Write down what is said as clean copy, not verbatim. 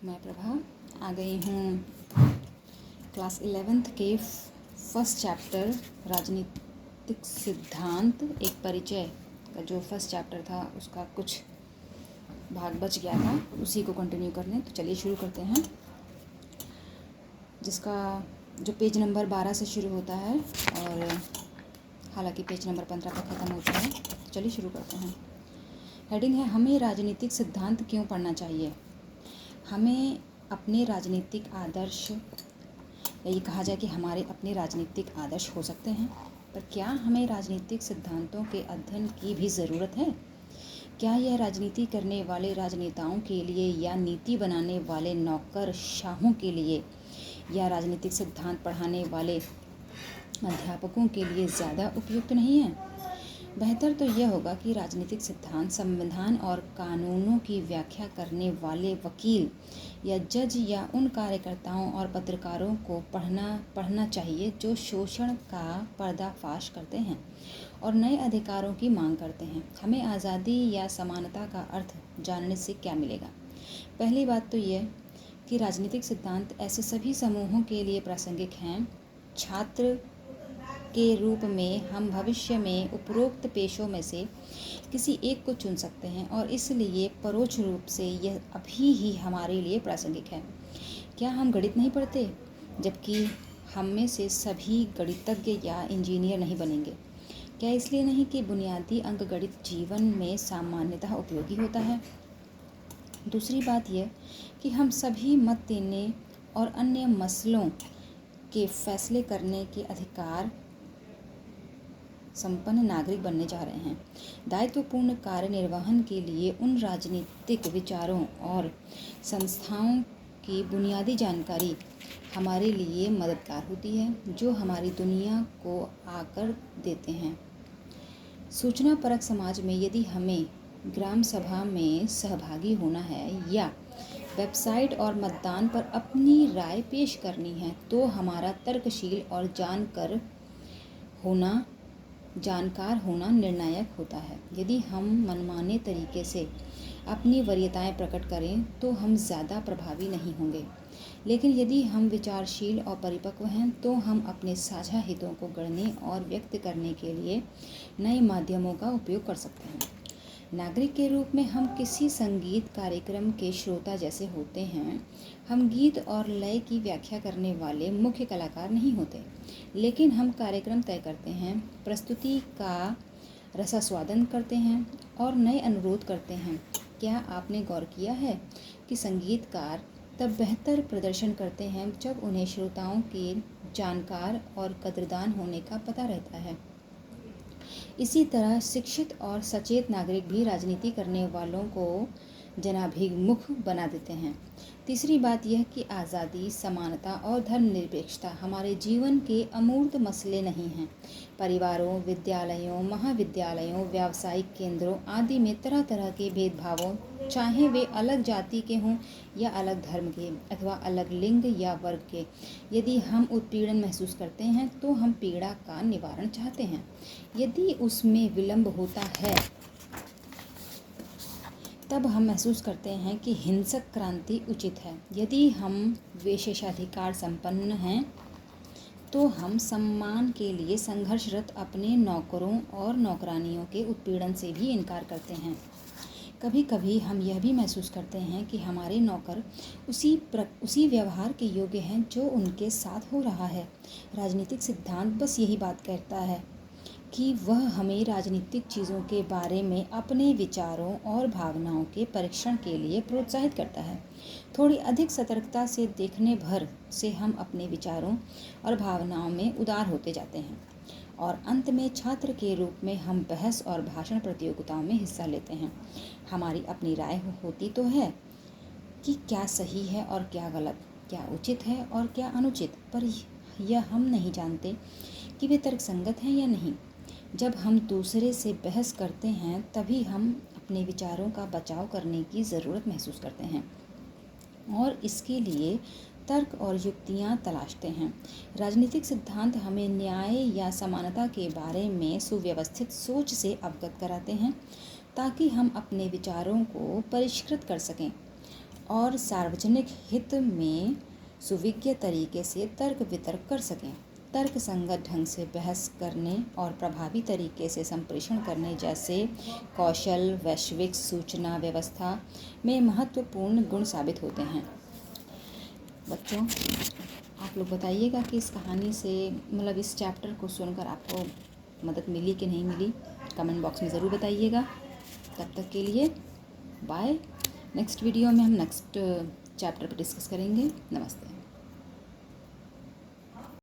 मैं प्रभा आ गई हूँ क्लास 11th के फर्स्ट चैप्टर राजनीतिक सिद्धांत एक परिचय का जो फर्स्ट चैप्टर था उसका कुछ भाग बच गया था, उसी को कंटिन्यू करने। तो चलिए शुरू करते हैं, जिसका जो पेज नंबर 12 से शुरू होता है और हालांकि पेज नंबर 15 पर ख़त्म होता है। तो चलिए शुरू करते हैं। हेडिंग है, हमें राजनीतिक सिद्धांत क्यों पढ़ना चाहिए। हमें अपने राजनीतिक आदर्श, या ये कहा जाए कि हमारे अपने राजनीतिक आदर्श हो सकते हैं, पर क्या हमें राजनीतिक सिद्धांतों के अध्ययन की भी ज़रूरत है। क्या यह राजनीति करने वाले राजनेताओं के लिए या नीति बनाने वाले नौकरशाहों के लिए या राजनीतिक सिद्धांत पढ़ाने वाले अध्यापकों के लिए ज़्यादा उपयुक्त नहीं है। बेहतर तो यह होगा कि राजनीतिक सिद्धांत संविधान और कानूनों की व्याख्या करने वाले वकील या जज या उन कार्यकर्ताओं और पत्रकारों को पढ़ना चाहिए जो शोषण का पर्दाफाश करते हैं और नए अधिकारों की मांग करते हैं। हमें आज़ादी या समानता का अर्थ जानने से क्या मिलेगा। पहली बात तो यह कि राजनीतिक सिद्धांत ऐसे सभी समूहों के लिए प्रासंगिक हैं। छात्र के रूप में हम भविष्य में उपरोक्त पेशों में से किसी एक को चुन सकते हैं और इसलिए परोक्ष रूप से यह अभी ही हमारे लिए प्रासंगिक है। क्या हम गणित नहीं पढ़ते, जबकि हम में से सभी गणितज्ञ या इंजीनियर नहीं बनेंगे। क्या इसलिए नहीं कि बुनियादी अंकगणित जीवन में सामान्यतः उपयोगी होता है। दूसरी बात यह कि हम सभी मत देने और अन्य मसलों के फैसले करने के अधिकार संपन्न नागरिक बनने जा रहे हैं। दायित्वपूर्ण कार्य निर्वहन के लिए उन राजनीतिक विचारों और संस्थाओं की बुनियादी जानकारी हमारे लिए मददगार होती है जो हमारी दुनिया को आकर देते हैं। सूचना परक समाज में यदि हमें ग्राम सभा में सहभागी होना है या वेबसाइट और मतदान पर अपनी राय पेश करनी है, तो हमारा तर्कशील और जानकार होना निर्णायक होता है। यदि हम मनमाने तरीके से अपनी वरीयताएं प्रकट करें तो हम ज़्यादा प्रभावी नहीं होंगे, लेकिन यदि हम विचारशील और परिपक्व हैं तो हम अपने साझा हितों को गढ़ने और व्यक्त करने के लिए नए माध्यमों का उपयोग कर सकते हैं। नागरिक के रूप में हम किसी संगीत कार्यक्रम के श्रोता जैसे होते हैं। हम गीत और लय की व्याख्या करने वाले मुख्य कलाकार नहीं होते, लेकिन हम कार्यक्रम तय करते हैं, प्रस्तुति का रसास्वादन करते हैं और नए अनुरोध करते हैं। क्या आपने गौर किया है कि संगीतकार तब बेहतर प्रदर्शन करते हैं जब उन्हें श्रोताओं के जानकार और कदरदान होने का पता रहता है। इसी तरह शिक्षित और सचेत नागरिक भी राजनीति करने वालों को जनाभिमुख बना देते हैं। तीसरी बात यह कि आज़ादी, समानता और धर्मनिरपेक्षता हमारे जीवन के अमूर्त मसले नहीं हैं। परिवारों, विद्यालयों, महाविद्यालयों, व्यावसायिक केंद्रों आदि में तरह तरह के भेदभावों, चाहे वे अलग जाति के हों या अलग धर्म के अथवा अलग लिंग या वर्ग के, यदि हम उत्पीड़न महसूस करते हैं तो हम पीड़ा का निवारण चाहते हैं। यदि उसमें विलंब होता है तब हम महसूस करते हैं कि हिंसक क्रांति उचित है। यदि हम विशेषाधिकार संपन्न हैं तो हम सम्मान के लिए संघर्षरत अपने नौकरों और नौकरानियों के उत्पीड़न से भी इनकार करते हैं। कभी कभी हम यह भी महसूस करते हैं कि हमारे नौकर उसी व्यवहार के योग्य हैं जो उनके साथ हो रहा है। राजनीतिक सिद्धांत बस यही बात कहता है कि वह हमें राजनीतिक चीज़ों के बारे में अपने विचारों और भावनाओं के परीक्षण के लिए प्रोत्साहित करता है। थोड़ी अधिक सतर्कता से देखने भर से हम अपने विचारों और भावनाओं में उदार होते जाते हैं और अंत में छात्र के रूप में हम बहस और भाषण प्रतियोगिताओं में हिस्सा लेते हैं। हमारी अपनी राय होती तो है कि क्या सही है और क्या गलत, क्या उचित है और क्या अनुचित, पर यह हम नहीं जानते कि वे तर्कसंगत हैं या नहीं। जब हम दूसरे से बहस करते हैं तभी हम अपने विचारों का बचाव करने की ज़रूरत महसूस करते हैं और इसके लिए तर्क और युक्तियाँ तलाशते हैं। राजनीतिक सिद्धांत हमें न्याय या समानता के बारे में सुव्यवस्थित सोच से अवगत कराते हैं ताकि हम अपने विचारों को परिष्कृत कर सकें और सार्वजनिक हित में सुविज्ञ तरीके से तर्क वितर्क कर सकें। तर्क संगत ढंग से बहस करने और प्रभावी तरीके से संप्रेषण करने जैसे कौशल वैश्विक सूचना व्यवस्था में महत्वपूर्ण गुण साबित होते हैं। बच्चों, आप लोग बताइएगा कि इस कहानी से मतलब इस चैप्टर को सुनकर आपको मदद मिली कि नहीं मिली, कमेंट बॉक्स में ज़रूर बताइएगा। तब तक के लिए बाय। नेक्स्ट वीडियो में हम नेक्स्ट चैप्टर पर डिस्कस करेंगे। नमस्ते।